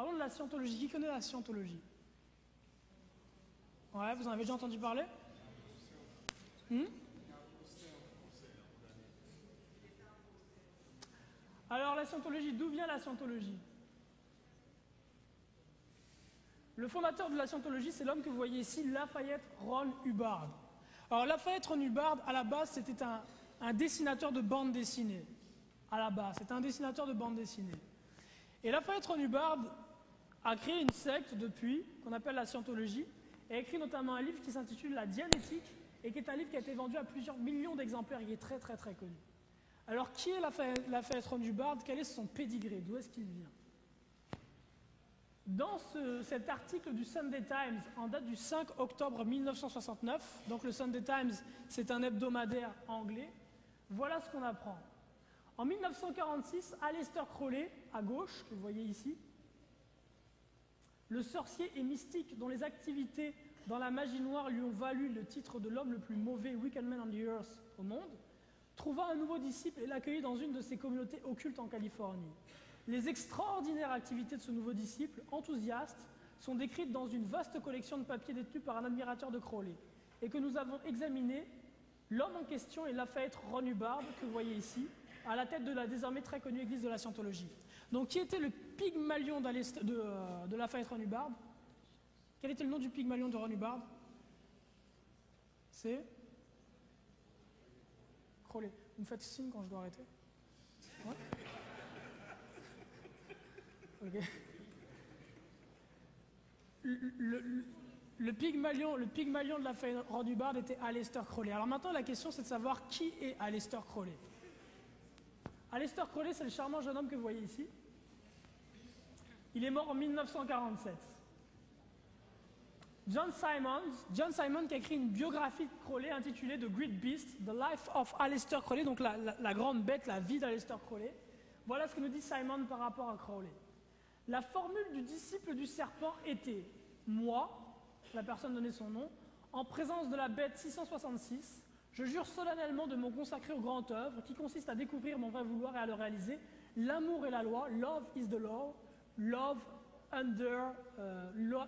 Parlons de la scientologie. Qui connaît la scientologie? Ouais, vous en avez déjà entendu parler? Alors, la scientologie, d'où vient la scientologie? Le fondateur de la scientologie, c'est l'homme que vous voyez ici, Lafayette Ron Hubbard. Alors, Lafayette Ron Hubbard, à la base, c'était un dessinateur de bande dessinée. À la base, c'était un dessinateur de bande dessinée. Et Lafayette Ron Hubbard a créé une secte depuis, qu'on appelle la scientologie, et a écrit notamment un livre qui s'intitule La Dianétique, et qui est un livre qui a été vendu à plusieurs millions d'exemplaires, il est très très très connu. Alors, qui est Lafayette Ron Hubbard? Quel est son pédigré? D'où est-ce qu'il vient? Dans cet article du Sunday Times, en date du 5 octobre 1969, donc le Sunday Times, c'est un hebdomadaire anglais, voilà ce qu'on apprend. En 1946, Aleister Crowley, à gauche, que vous voyez ici, le sorcier et mystique dont les activités dans la magie noire lui ont valu le titre de l'homme le plus mauvais Wicked Man on the Earth au monde, trouva un nouveau disciple et l'accueillit dans une de ses communautés occultes en Californie. Les extraordinaires activités de ce nouveau disciple, enthousiaste, sont décrites dans une vaste collection de papiers détenus par un admirateur de Crowley, et que nous avons examiné. L'homme en question est Lafayette Ron Hubbard, que vous voyez ici, à la tête de la désormais très connue Église de la Scientologie. Donc, qui était le Pygmalion de Lafayette Ron Hubbard? Quel était le nom du Pygmalion de Ron Hubbard? C'est Crowley. Vous me faites signe quand je dois arrêter? Ouais. Ok. Le Pygmalion de Lafayette Ron Hubbard était Aleister Crowley. Alors maintenant, la question, c'est de savoir qui est Aleister Crowley. Aleister Crowley, c'est le charmant jeune homme que vous voyez ici. Il est mort en 1947. John Simon qui a écrit une biographie de Crowley intitulée The Great Beast, The Life of Aleister Crowley, donc la grande bête, la vie d'Aleister Crowley. Voilà ce que nous dit Simon par rapport à Crowley. La formule du disciple du serpent était « Moi », la personne donnait son nom, « en présence de la bête 666, je jure solennellement de me consacrer aux grandes œuvres qui consiste à découvrir mon vrai vouloir et à le réaliser. L'amour est la loi, love is the law, love under,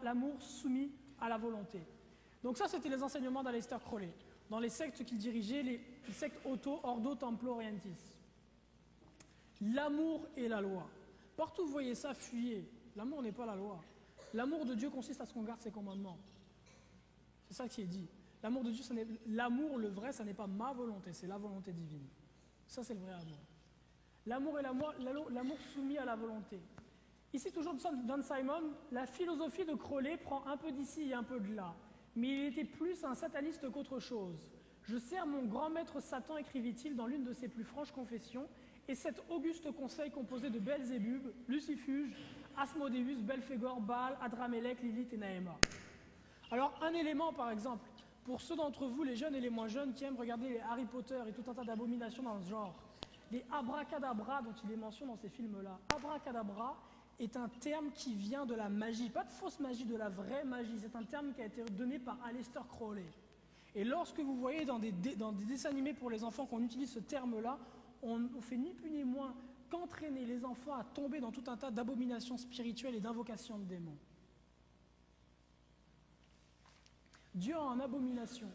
l'amour soumis à la volonté. » Donc ça, c'était les enseignements d'Aleister Crowley, dans les sectes qu'il dirigeait, les sectes Ordo Templo Orientis. L'amour est la loi. Partout où vous voyez ça, fuyez. L'amour n'est pas la loi. L'amour de Dieu consiste à ce qu'on garde ses commandements. C'est ça qui est dit. L'amour de Dieu, l'amour, le vrai, ça n'est pas ma volonté, c'est la volonté divine. Ça, c'est le vrai amour. L'amour est l'amour soumis à la volonté. Ici, toujours John Simon, la philosophie de Crowley prend un peu d'ici et un peu de là. Mais il était plus un sataniste qu'autre chose. Je sers mon grand maître Satan, écrivit-il dans l'une de ses plus franches confessions, et cet auguste conseil composé de Belzébub, Lucifuge, Asmodeus, Belphégor, Baal, Adramélec, Lilith et Naéma. Alors, un élément, par exemple, pour ceux d'entre vous, les jeunes et les moins jeunes, qui aiment regarder les Harry Potter et tout un tas d'abominations dans ce genre, les abracadabras dont il est mention dans ces films-là, abracadabra est un terme qui vient de la magie, pas de fausse magie, de la vraie magie. C'est un terme qui a été donné par Aleister Crowley. Et lorsque vous voyez dans des dessins animés pour les enfants qu'on utilise ce terme-là, on fait ni plus ni moins qu'entraîner les enfants à tomber dans tout un tas d'abominations spirituelles et d'invocations de démons. Dieu a en abomination.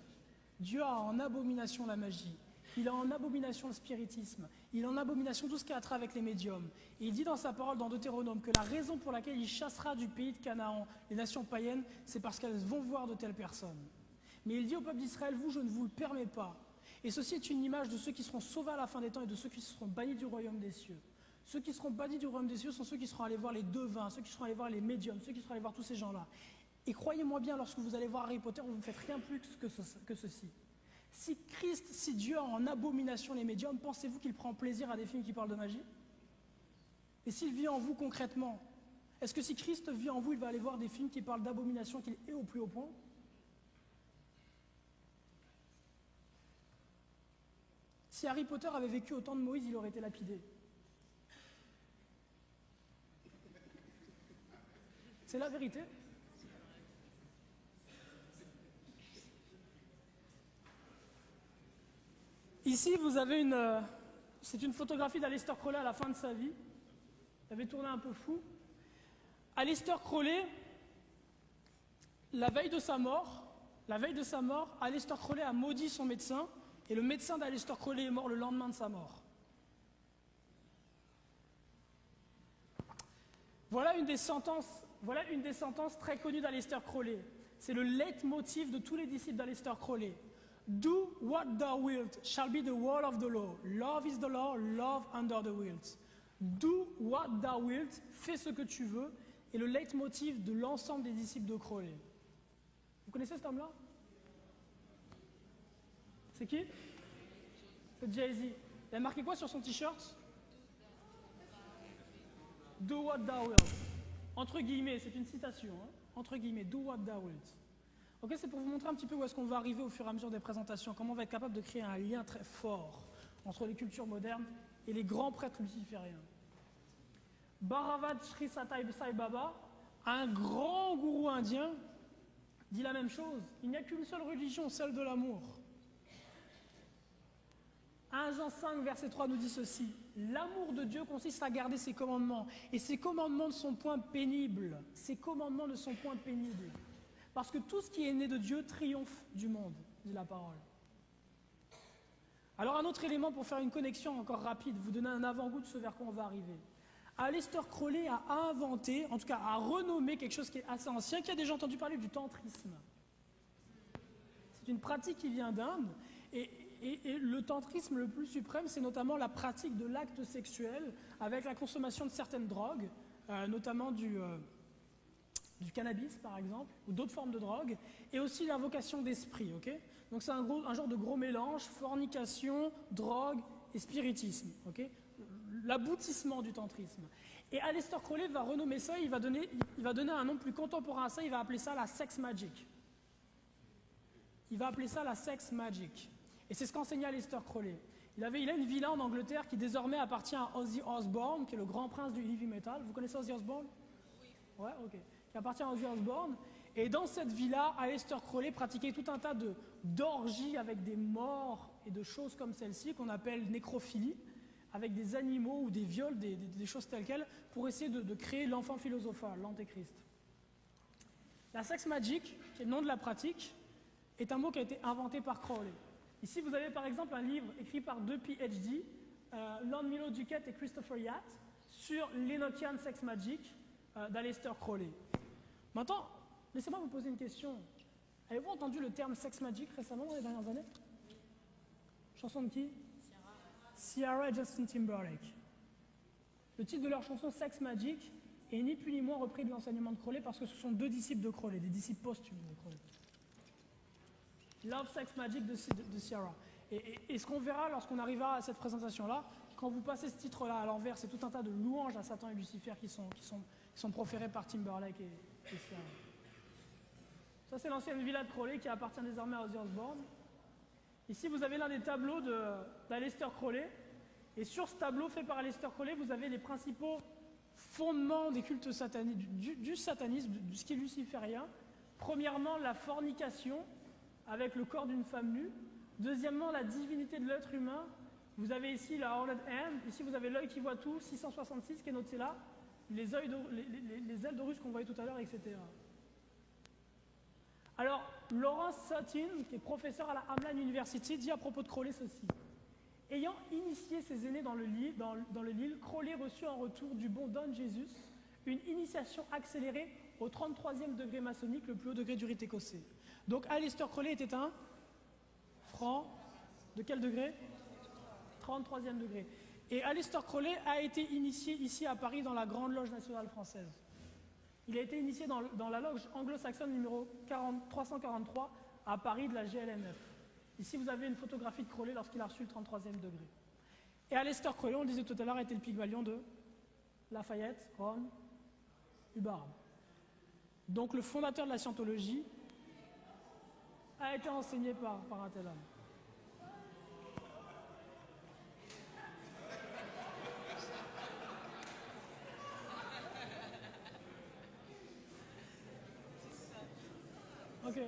Dieu a en abomination la magie. Il a en abomination le spiritisme. Il a en abomination tout ce qui a trait avec les médiums. Et il dit dans sa parole dans Deutéronome que la raison pour laquelle il chassera du pays de Canaan les nations païennes, c'est parce qu'elles vont voir de telles personnes. Mais il dit au peuple d'Israël, vous, je ne vous le permets pas. Et ceci est une image de ceux qui seront sauvés à la fin des temps et de ceux qui seront bannis du royaume des cieux. Ceux qui seront bannis du royaume des cieux sont ceux qui seront allés voir les devins, ceux qui seront allés voir les médiums, ceux qui seront allés voir tous ces gens-là. Et croyez-moi bien, lorsque vous allez voir Harry Potter, vous ne faites rien plus que ceci. Si Dieu a en abomination les médiums, pensez-vous qu'il prend plaisir à des films qui parlent de magie? Et s'il vit en vous concrètement, est-ce que si Christ vit en vous, il va aller voir des films qui parlent d'abomination qu'il est au plus haut point? Si Harry Potter avait vécu au temps de Moïse, il aurait été lapidé. C'est la vérité. Ici, vous avez c'est une photographie d'Aleister Crowley à la fin de sa vie. Il avait tourné un peu fou. Aleister Crowley, la veille de sa mort, Aleister Crowley a maudit son médecin, et le médecin d'Aleister Crowley est mort le lendemain de sa mort. Voilà une des sentences très connues d'Aleister Crowley. C'est le leitmotiv de tous les disciples d'Aleister Crowley. Do what thou wilt shall be the word of the law. Love is the law, love under the wilt. Do what thou wilt, fais ce que tu veux, est le leitmotiv de l'ensemble des disciples de Crowley. Vous connaissez cet homme-là? C'est qui? C'est Jay-Z. Il a marqué quoi sur son t-shirt? Do what thou wilt. Entre guillemets, c'est une citation. Hein? Entre guillemets, do what thou wilt. Ok, c'est pour vous montrer un petit peu où est-ce qu'on va arriver au fur et à mesure des présentations, comment on va être capable de créer un lien très fort entre les cultures modernes et les grands prêtres lucifériens. Bharavat Sri Satai Sai Baba, un grand gourou indien, dit la même chose. Il n'y a qu'une seule religion, celle de l'amour. 1 Jean 5, verset 3 nous dit ceci. L'amour de Dieu consiste à garder ses commandements. Et ses commandements ne sont point pénibles. Ses commandements ne sont point pénibles. Parce que tout ce qui est né de Dieu triomphe du monde, dit la parole. Alors un autre élément pour faire une connexion encore rapide, vous donner un avant-goût de ce vers quoi on va arriver. Aleister Crowley a inventé, en tout cas a renommé quelque chose qui est assez ancien, qui a déjà entendu parler du tantrisme. C'est une pratique qui vient d'Inde, et le tantrisme le plus suprême, c'est notamment la pratique de l'acte sexuel avec la consommation de certaines drogues, notamment du cannabis par exemple, ou d'autres formes de drogue, et aussi l'invocation d'esprit. Okay, donc c'est un genre de gros mélange, fornication, drogue et spiritisme. Okay, l'aboutissement du tantrisme. Et Aleister Crowley va renommer ça, il va donner un nom plus contemporain à ça, il va appeler ça la sex magic. Il va appeler ça la sex magic. Et c'est ce qu'enseignait Aleister Crowley. Il a une villa en Angleterre qui désormais appartient à Ozzy Osbourne, qui est le grand prince du heavy metal. Vous connaissez Ozzy Osbourne? Oui. Ouais, ok. Qui appartient à Ozzy Osbourne. Et dans cette villa, Aleister Crowley pratiquait tout un tas d'orgies avec des morts et de choses comme celle-ci, qu'on appelle nécrophilie, avec des animaux ou des viols, des choses telles quelles, pour essayer de créer l'enfant philosophal, l'antéchrist. La sex magic, qui est le nom de la pratique, est un mot qui a été inventé par Crowley. Ici, vous avez par exemple un livre écrit par deux PhD, Lord Milo Duquette et Christopher Yatt, sur l'Enochian Sex Magic d'Aleister Crowley. Maintenant, laissez-moi vous poser une question. Avez-vous entendu le terme Sex Magic récemment dans les dernières années? Chanson de qui? Ciara et Justin Timberlake. Le titre de leur chanson Sex Magic est ni plus ni moins repris de l'enseignement de Crowley parce que ce sont deux disciples de Crowley, des disciples posthumes de Crowley. Love, Sex, Magic de Ciara. Et ce qu'on verra lorsqu'on arrivera à cette présentation-là, quand vous passez ce titre-là à l'envers, c'est tout un tas de louanges à Satan et Lucifer qui sont proférées par Timberlake et Ciara. Ça, c'est l'ancienne villa de Crowley qui appartient désormais à Ozzy Osbourne. Ici, vous avez l'un des tableaux d'Aleister Crowley. Et sur ce tableau fait par Aleister Crowley, vous avez les principaux fondements des cultes sataniques, du satanisme, du ce qui est luciférien. Premièrement, la fornication avec le corps d'une femme nue. Deuxièmement, la divinité de l'être humain. Vous avez ici la Horned Hand. Ici, vous avez l'œil qui voit tout, 666 qui est noté là. Les ailes d'Horus qu'on voyait tout à l'heure, etc. Alors, Lawrence Sutin, qui est professeur à la Hamline University, dit à propos de Crowley ceci. Ayant initié ses aînés dans le Lille, Crowley reçut en retour du bon Don Jesus une initiation accélérée au 33e degré maçonnique, le plus haut degré du rite écossais. Donc Aleister Crowley était un franc de quel degré? 33e degré. Et Aleister Crowley a été initié ici à Paris dans la Grande Loge nationale française. Il a été initié dans la loge anglo-saxonne numéro 343 à Paris de la GLNF. Ici, vous avez une photographie de Crowley lorsqu'il a reçu le 33e degré. Et Aleister Crowley, on le disait tout à l'heure, était le Pygmalion de Lafayette, Rome, Hubbard. Donc le fondateur de la scientologie a été enseigné par un tel homme. Ok.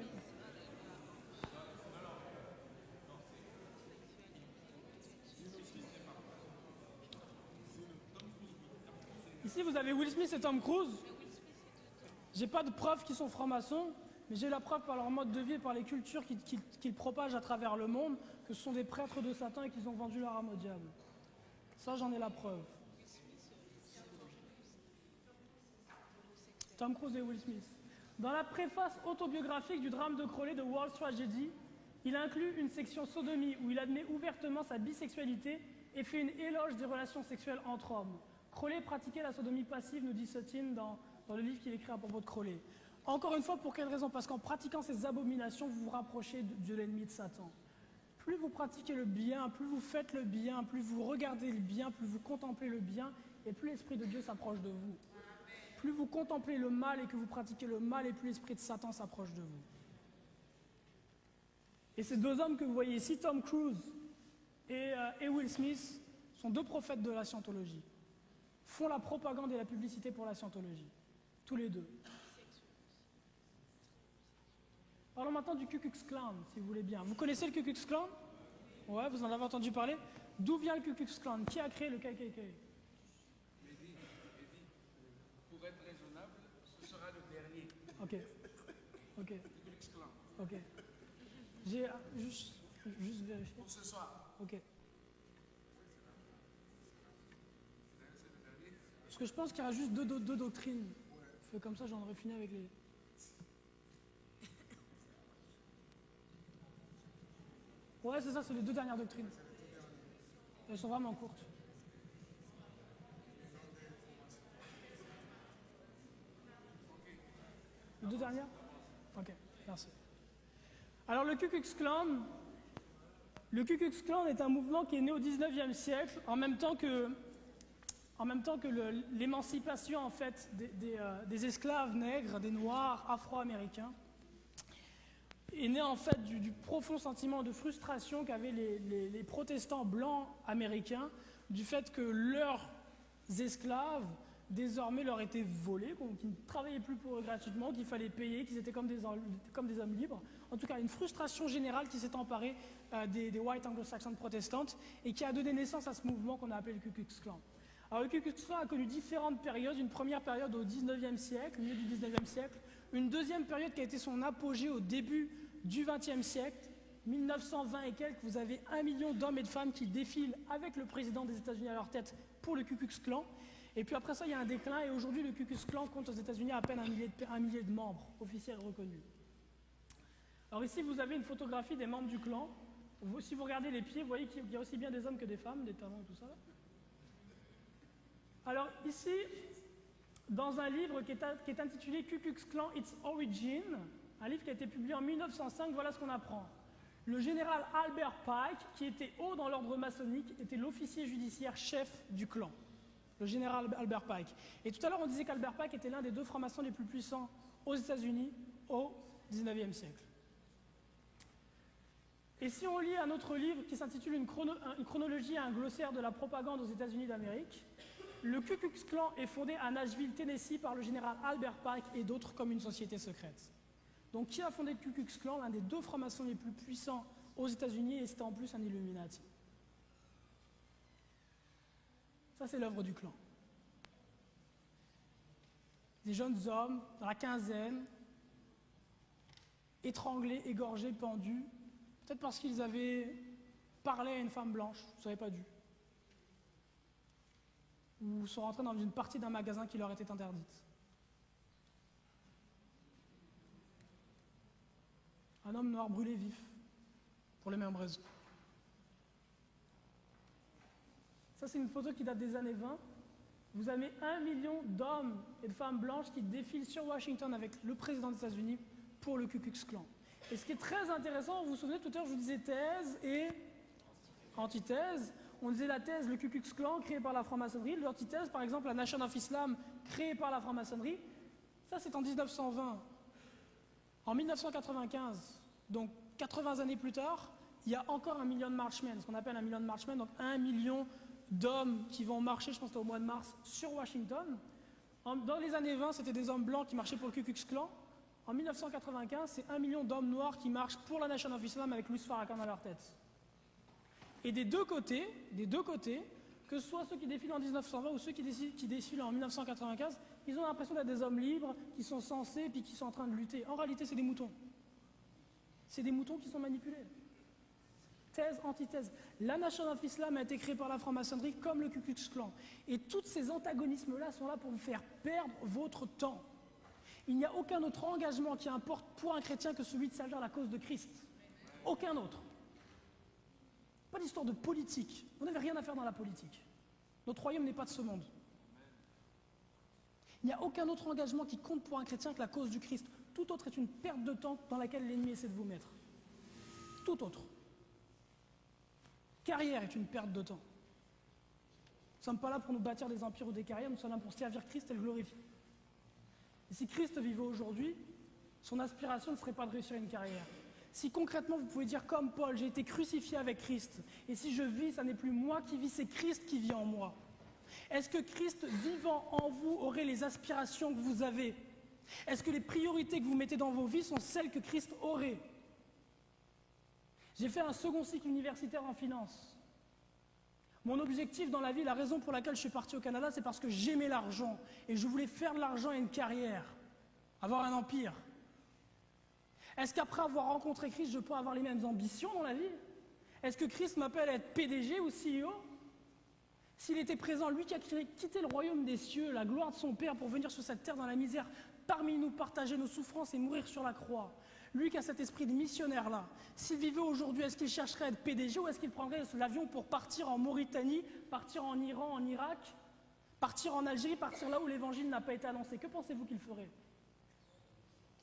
Ici, vous avez Will Smith et Tom Cruise. J'ai pas de preuves qu'ils sont francs-maçons, mais j'ai la preuve par leur mode de vie et par les cultures qu'ils propagent à travers le monde que ce sont des prêtres de Satan et qu'ils ont vendu leur âme au diable. Ça, j'en ai la preuve. Tom Cruise et Will Smith. Dans la préface autobiographique du drame de Crowley de World Tragedy, il inclut une section sodomie où il admet ouvertement sa bisexualité et fait une éloge des relations sexuelles entre hommes. Crowley pratiquait la sodomie passive, nous dit Sutin dans le livre qu'il écrit à propos de Crowley. Encore une fois, pour quelle raison? Parce qu'en pratiquant ces abominations, vous vous rapprochez de l'ennemi de Satan. Plus vous pratiquez le bien, plus vous faites le bien, plus vous regardez le bien, plus vous contemplez le bien, et plus l'Esprit de Dieu s'approche de vous. Plus vous contemplez le mal et que vous pratiquez le mal, et plus l'Esprit de Satan s'approche de vous. Et ces deux hommes que vous voyez ici, Tom Cruise et Will Smith, sont deux prophètes de la scientologie. Font la propagande et la publicité pour la scientologie. Tous les deux. Parlons maintenant du Ku Klux Klan, si vous voulez bien. Vous connaissez le Ku Klux Klan? Ouais, vous en avez entendu parler? D'où vient le Ku Klux Klan? Qui a créé le KKK? Pour être raisonnable, ce sera le dernier. Ok. Ku Klux Klan. Ok. J'ai juste vérifié. Pour ce soir. Ok. Parce que je pense qu'il y aura juste deux doctrines. Fait comme ça, j'en aurais fini avec les... Ouais, c'est ça, c'est les deux dernières doctrines. Elles sont vraiment courtes. Les deux dernières? Ok, merci. Alors le Ku Klux Klan est un mouvement qui est né au 19e siècle, en même temps que l'émancipation en fait des esclaves nègres, des noirs afro-américains, est né en fait du profond sentiment de frustration qu'avaient les protestants blancs américains du fait que leurs esclaves désormais leur étaient volés, qu'ils ne travaillaient plus pour eux gratuitement, qu'il fallait payer, qu'ils étaient comme des hommes libres. En tout cas, une frustration générale qui s'est emparée des white anglo-saxons protestantes et qui a donné naissance à ce mouvement qu'on a appelé le Ku Klux Klan. Alors le Ku Klux Klan a connu différentes périodes, une première période au 19e siècle, au milieu du 19e siècle, une deuxième période qui a été son apogée au début du 20e siècle, 1920 et quelques, vous avez 1 million d'hommes et de femmes qui défilent avec le président des États-Unis à leur tête pour le Ku Klux Klan. Et puis après ça, il y a un déclin et aujourd'hui, le Ku Klux Klan compte aux États-Unis à peine un millier de membres officiels reconnus. Alors ici, vous avez une photographie des membres du clan. Si vous regardez les pieds, vous voyez qu'il y a aussi bien des hommes que des femmes, des talons et tout ça. Alors ici, dans un livre qui est intitulé Ku Klux Klan, Its Origin, un livre qui a été publié en 1905, voilà ce qu'on apprend. Le général Albert Pike, qui était haut dans l'ordre maçonnique, était l'officier judiciaire chef du clan. Le général Albert Pike. Et tout à l'heure, on disait qu'Albert Pike était l'un des deux francs-maçons les plus puissants aux États-Unis au XIXe siècle. Et si on lit un autre livre qui s'intitule une chronologie et un glossaire de la propagande aux États-Unis d'Amérique, le Ku Klux Klan est fondé à Nashville, Tennessee, par le général Albert Pike et d'autres comme une société secrète. Donc qui a fondé le Ku Klux Klan? L'un des deux francs-maçons les plus puissants aux États-Unis, et c'était en plus un Illuminati. Ça, c'est l'œuvre du clan. Des jeunes hommes, dans la quinzaine, étranglés, égorgés, pendus, peut-être parce qu'ils avaient parlé à une femme blanche, ça n'avait pas dû. Ou sont rentrés dans une partie d'un magasin qui leur était interdite. Un homme noir brûlé vif, pour les mêmes raisons. Ça, c'est une photo qui date des années 20. Vous avez 1 million d'hommes et de femmes blanches qui défilent sur Washington avec le président des États-Unis pour le Ku Klux Klan. Et ce qui est très intéressant, vous vous souvenez, tout à l'heure, je vous disais thèse et antithèse. On disait la thèse, le Ku Klux Klan, créé par la franc-maçonnerie. L'antithèse, par exemple, la Nation of Islam, créée par la franc-maçonnerie. Ça, c'est en 1920. En 1995, donc 80 années plus tard, il y a encore 1 million de marchmen, ce qu'on appelle 1 million de marchmen, donc 1 million d'hommes qui vont marcher, je pense que c'était au mois de mars, sur Washington. Dans les années 20, c'était des hommes blancs qui marchaient pour le Ku Klux Klan. En 1995, c'est 1 million d'hommes noirs qui marchent pour la Nation of Islam avec Louis Farrakhan à leur tête. Et des deux côtés, que ce soit ceux qui défilent en 1920 ou ceux qui défilent en 1995, Ils ont l'impression d'être des hommes libres, qui sont censés, puis qui sont en train de lutter. En réalité, c'est des moutons. C'est des moutons qui sont manipulés. Thèse, antithèse. La Nation of Islam a été créée par la franc-maçonnerie comme le Ku Klux Klan. Et tous ces antagonismes-là sont là pour vous faire perdre votre temps. Il n'y a aucun autre engagement qui importe pour un chrétien que celui de servir la cause de Christ. Aucun autre. Pas d'histoire de politique. On n'avait rien à faire dans la politique. Notre royaume n'est pas de ce monde. Il n'y a aucun autre engagement qui compte pour un chrétien que la cause du Christ. Tout autre est une perte de temps dans laquelle l'ennemi essaie de vous mettre. Tout autre. Carrière est une perte de temps. Nous ne sommes pas là pour nous bâtir des empires ou des carrières, nous sommes là pour servir Christ et le glorifier. Et si Christ vivait aujourd'hui, son aspiration ne serait pas de réussir une carrière. Si concrètement vous pouvez dire comme Paul, j'ai été crucifié avec Christ, et si je vis, ça n'est plus moi qui vis, c'est Christ qui vit en moi. Est-ce que Christ vivant en vous aurait les aspirations que vous avez? Est-ce que les priorités que vous mettez dans vos vies sont celles que Christ aurait? J'ai fait un second cycle universitaire en finance. Mon objectif dans la vie, la raison pour laquelle je suis parti au Canada, c'est parce que j'aimais l'argent et je voulais faire de l'argent et une carrière, avoir un empire. Est-ce qu'après avoir rencontré Christ, je peux avoir les mêmes ambitions dans la vie? Est-ce que Christ m'appelle à être PDG ou CEO? S'il était présent, lui qui a quitté le royaume des cieux, la gloire de son Père pour venir sur cette terre dans la misère, parmi nous partager nos souffrances et mourir sur la croix, lui qui a cet esprit de missionnaire-là, s'il vivait aujourd'hui, est-ce qu'il chercherait à être PDG ou est-ce qu'il prendrait l'avion pour partir en Mauritanie, partir en Iran, en Irak, partir en Algérie, partir là où l'évangile n'a pas été annoncé? Que pensez-vous qu'il ferait?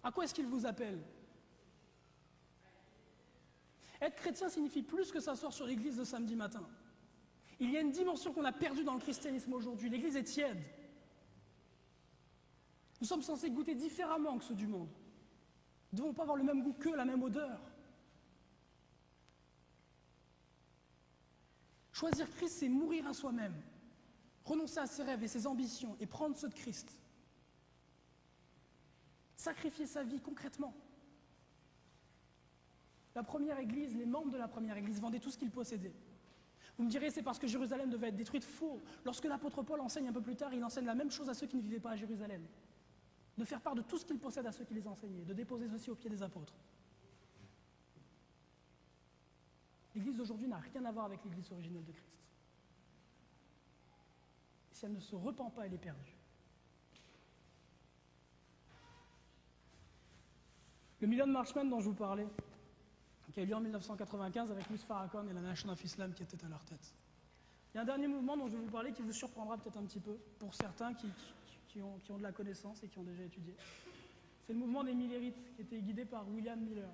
À quoi est-ce qu'il vous appelle? Être chrétien signifie plus que s'asseoir sur l'église le samedi matin. Il y a une dimension qu'on a perdue dans le christianisme aujourd'hui. L'église est tiède. Nous sommes censés goûter différemment que ceux du monde. Nous ne devons pas avoir le même goût qu'eux, la même odeur. Choisir Christ, c'est mourir à soi-même, renoncer à ses rêves et ses ambitions et prendre ceux de Christ. Sacrifier sa vie concrètement. La première église, les membres de la première église vendaient tout ce qu'ils possédaient. Vous me direz, c'est parce que Jérusalem devait être détruite. Faux. Lorsque l'apôtre Paul enseigne un peu plus tard, il enseigne la même chose à ceux qui ne vivaient pas à Jérusalem. De faire part de tout ce qu'ils possèdent à ceux qui les enseignaient, de déposer ceci aux pieds des apôtres. L'église d'aujourd'hui n'a rien à voir avec l'église originelle de Christ. Et si elle ne se repent pas, elle est perdue. Le Million Marchman dont je vous parlais, qui a eu lieu en 1995 avec Louis Farrakhan et la Nation of Islam qui était à leur tête. Il y a un dernier mouvement dont je vais vous parler qui vous surprendra peut-être un petit peu, pour certains qui ont de la connaissance et qui ont déjà étudié. C'est le mouvement des Millerites, qui était guidé par William Miller.